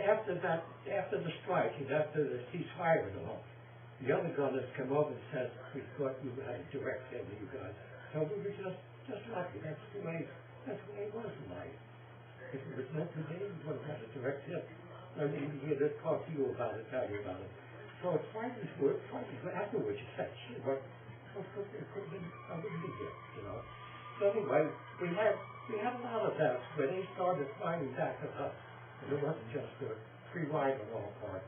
after the strike and after the ceasefire and all, the other gunners came over and said, we thought you had a direct hit with you guys. So we were just lucky. That's the way it was in life. If it was meant to be, we would have had a direct hit. I mean, here to talk to you about it, tell you about it. So it's fighters were afterwards. You said, shit, it could have been, I wouldn't be here, you know. So anyway, we had a lot of that where they started fighting back at us. And it wasn't just a free ride on our part.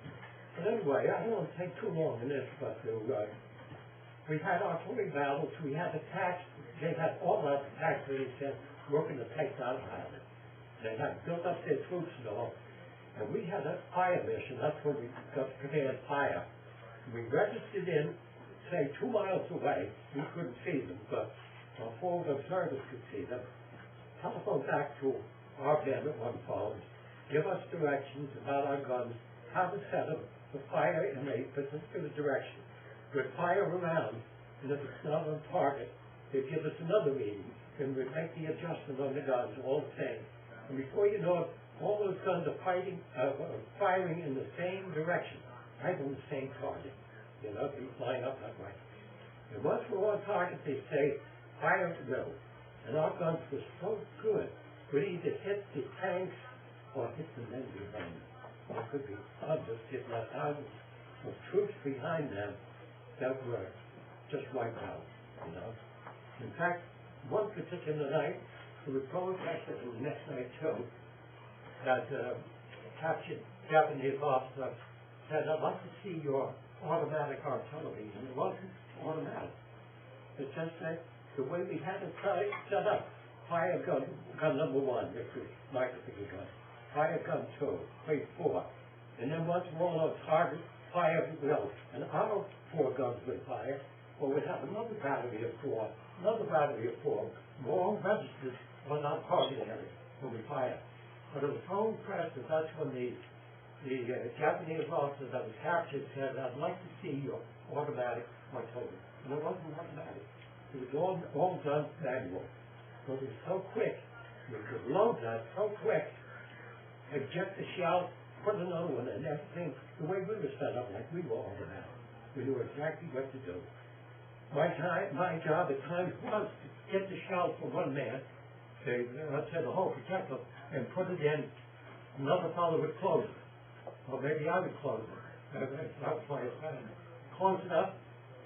But anyway, I don't want to take too long in this, but we had artillery battles, we had attacks, they had all our attacks where they said, we're going to take down Ireland. They had built up their troops and all. And we had a fire mission, that's when we got command fire. We registered in, say, 2 miles away, we couldn't see them, but our forward observers could see them. Telephone back to our men at one phone, give us directions about our guns, how to set them, to fire in a particular direction. We'd fire around, and if it's not on target, they'd give us another reading, and we'd make the adjustment on the guns all the same. And before you know it, all those guns are firing in the same direction, right on the same target. You know, they line up that way. And once we're on target, they say, fire at will. And our guns were so good, we'd either hit the tanks or hit the men behind them. There could be hundreds, if not thousands, of troops behind them that were just wiped out, you know. In fact, one particular night, there was protesters, and the next night too, that captured Japanese officer said, I'd like to see your automatic artillery, and it wasn't automatic. It just said, the way we had it set up, fire gun number 1, which was my particular gun, fire gun 2, 3, 4, and then once we're all on target, fire at will, and our 4 guns would fire, or we'd have another battery of 4, we're all registered on our target area when we fire. But it was so impressive, that's when the Japanese officer that was captured said, I'd like to see your automatic artillery. And it wasn't automatic. It was all done manual. But it was so quick, we could load that so quick, eject the shell, put another one in, everything, the way we were set up, like we were automatic. We knew exactly what to do. My job at times was to get the shell from one man, let's say the whole projectile, and put it in, another fellow would close it. Or maybe I would close it. That's why it's better. Close it up,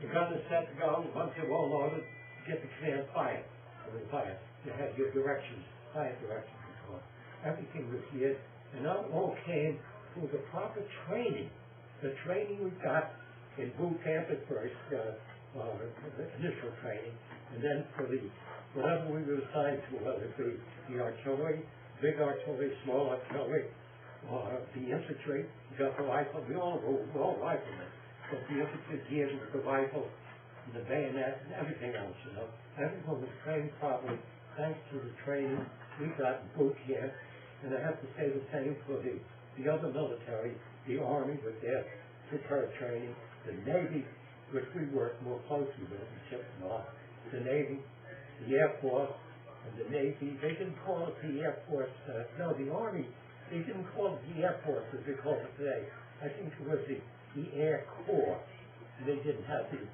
the gun is set to go, once they're all loaded, get the command fire. And we fire. You had your directions, fire direction control. Everything was geared, and that all came through the proper training. The training we got in boot camp at first, the initial training, and then for whatever we were assigned to, whether it be the artillery, big artillery, small artillery, or the infantry, we got the rifle, we're all riflemen, but the infantry geared with the rifle, and the bayonet, and everything else, you know. Everyone was trained properly, thanks to the training we got in boot camp, and I have to say the same for the other military, the Army with their superb training, the Navy, which we work more closely with, and ships and all, the Navy, the Air Force, and the Navy. They didn't call it the Air Force, the Army, they didn't call it the Air Force as we call it today. I think it was the Air Corps, and they didn't have the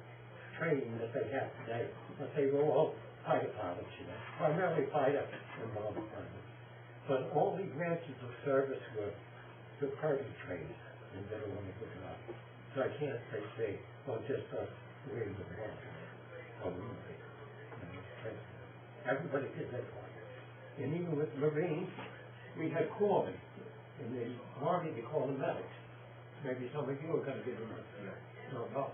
training that they have today, but they were all fighter pilots, you know, primarily fighter and bomber pilots. But all the branches of service were superbly trained and did a wonderful job. So I can't say, well, just us Marines of the world. Well, we did. Everybody did their part. And even with Marines, we had corpsmen. In the Army, they call them medics. Maybe some of you are going to get them. No.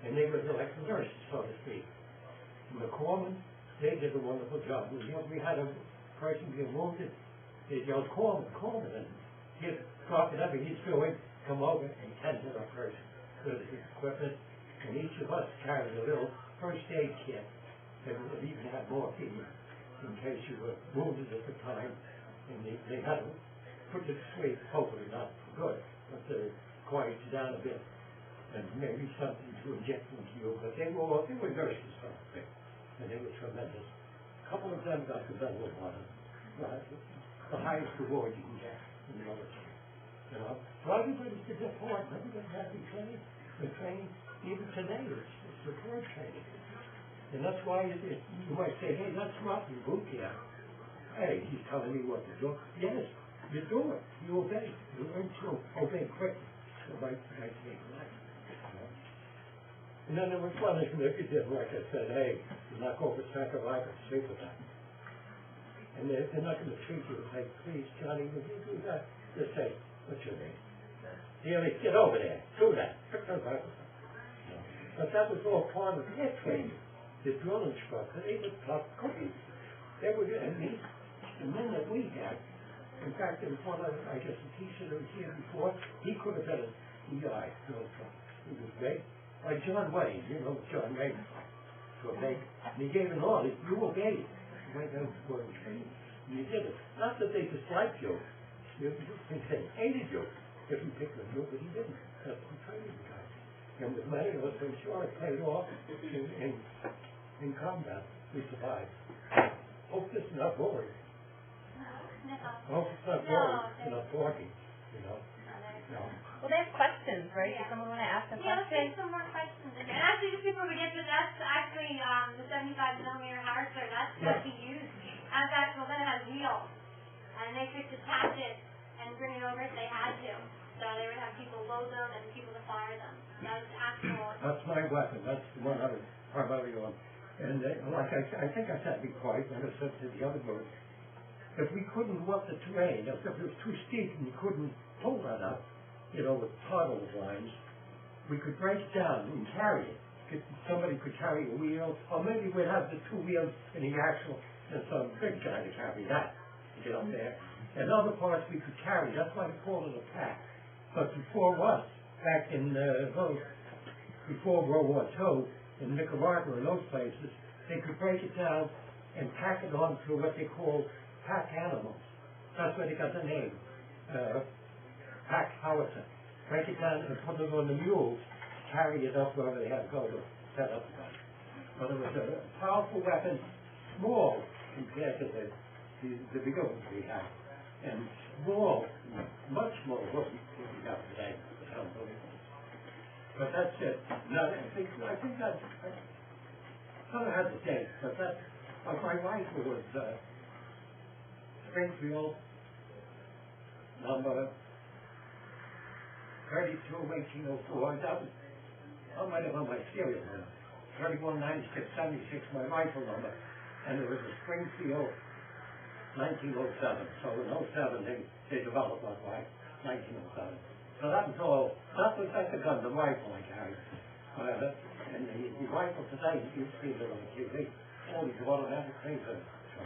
And they were like the nurses, so to speak. And the corpsmen, they did a wonderful job. We had a person get wounded, they yelled, corpsman, and he'd drop whatever he's doing, come over and tend to the person with his equipment. And each of us carried a little first aid kit that would even have morphine in case you were wounded at the time. And they had to put you to sleep, hopefully not good, but to quiet you down a bit. And maybe something to inject into you, but they were nurses, sort of thing, and they were tremendous. A couple of them got the Medal of Honor, the highest reward you can get in the military. You know, so everybody's disappointed. Everybody has to be trained. The training, even today, it's support training. And that's why you might say, hey, that's rotten boot camp. Hey, he's telling me what to do. Yes, you do it. You obey. You learn to obey quickly. So right take life. You know? And then there was one thing that you did, like I said, hey, you knock over a sack of iron, sleep with that. And they're not going to treat you like, please, Johnny, would you do that? Just say, what's your name? Yeah, get over there. Do that. Pick those up. You know? But that was all part of their training. The drill instructor, they were tough cookies. They were, and the men that we had, in fact, there was one, I guess, a teacher that was here before, he could have been an EI drill instructor. He was great. Like John Wayne, you know John Wayne. So they, and he gave an order, you obeyed. Went down for training. And you did it. Not that they disliked you. They hated you if you picked them up, but he didn't. That's the training guy. And with many of us, I'm sure it paid off in combat. We survived. Hope this is not boring. No. Hope it's not boring. It's not talking, you know. No. Well, they have questions, right? Does someone want to ask a Yeah, let's question? get some more questions in there. And actually, just before we get to that, that's actually the 75mm howitzer. That's what we use as actual. Then it has wheels, and they could detach it and bring it over if they had to. So they would have people load them and people to fire them. That's actual. That's my weapon. That's the one I was primarily on. And like I think I said before, I said to the other boys, if we couldn't walk the terrain, if it was too steep and you couldn't pull that up, you know, with potholes lines, we could break it down and carry it. Somebody could carry a wheel, or maybe we'd have the two wheels in the axle and some big guy to carry that, to get up there. And other parts we could carry. That's why they call it a pack. But before us, back in before World War II, in Nicaragua and those places, they could break it down and pack it onto what they call pack animals. That's where they got the name, pack howitzer. Break it down and put it on the mules to carry it up wherever they had to go to set up the gun. But it was a powerful weapon, small compared to the bigger ones we had, and small, much smaller than we have today. It's unbelievable. But that's it. No, I think that's kind of has a date, but that's my rifle was Springfield number 32 1804. That was I might have on my serial number. 319676, my rifle number, and it was a Springfield 1907. So in 07 they developed my rifle, 1907. So that was all. That's the gun, the rifle I carried. And the rifle today, you see it on the TV. All these automatic things.